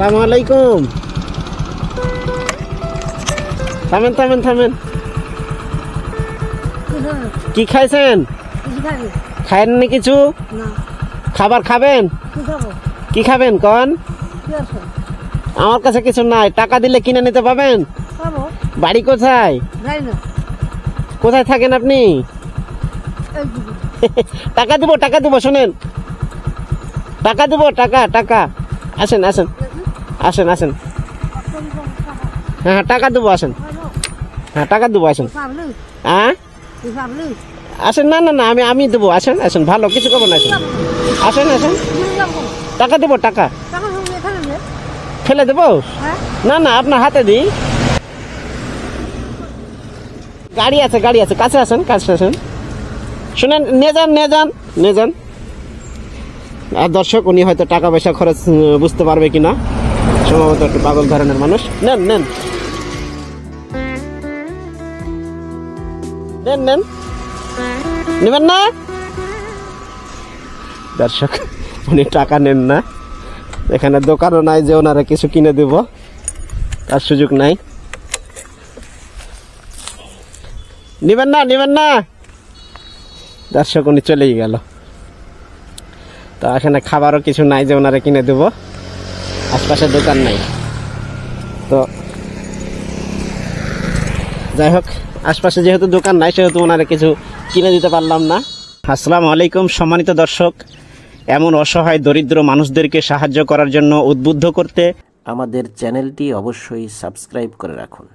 আসসালামু আলাইকুম। থামেন থামেন থামেন, কি খাইছেন? খায়েননি কিছু? খাবার খাবেন? কি খাবেন কন? আমার কাছে কিছু নাই, টাকা দিলে কিনে নিতে পাবেন। বাড়ি কোথায়? কোথায় থাকেন আপনি? টাকা দিব, টাকা দিব, শোনেন, টাকা দিব, টাকা টাকা। আসেন আসেন আসেন আসেন, হ্যাঁ টাকা দেবো, আসেন, হ্যাঁ টাকা দেবো, আসেন। হ্যাঁ আসেন, না না না, আমি দেবো, আসেন আসেন, ভালো কিছু করবো না, আসেন আসেন আসেন, টাকা দেবো, টাকা ফেলে দেবো, না না আপনার হাতে দিই। গাড়ি আছে, গাড়ি আছে, কাছে আসেন, কাছে আসেন, শুনেন, নিয়ে যান নিয়ে যান নিয়ে যান। আর দর্শক, উনি হয়তো টাকা পয়সা খরচ বুঝতে পারবে কিনা, সম্ভবত একটু পাগল ধরনের মানুষ। নেন নেন নেন নেন, নেবেন না? দর্শক, উনি টাকা নেন না, এখানে দোকানও নাই যে ওনারা কিছু কিনে দেব, তার সুযোগ নাই। নেবেন না, নেবেন না? দর্শক, উনি চলেই গেল। তো এখানে খাবারও কিছু নাই যে ওনারা কিনে দেব, আশপাশে দোকান নাই। তো যাই হোক, আশপাশে যেহেতু দোকান নাই, সেহেতু ওনারা কিছু কিনে দিতে পারলাম না। আসসালামু আলাইকুম সম্মানিত দর্শক, এমন অসহায় দরিদ্র মানুষদেরকে সাহায্য করার জন্য উদ্বুদ্ধ করতে আমাদের চ্যানেলটি অবশ্যই সাবস্ক্রাইব করে রাখুন।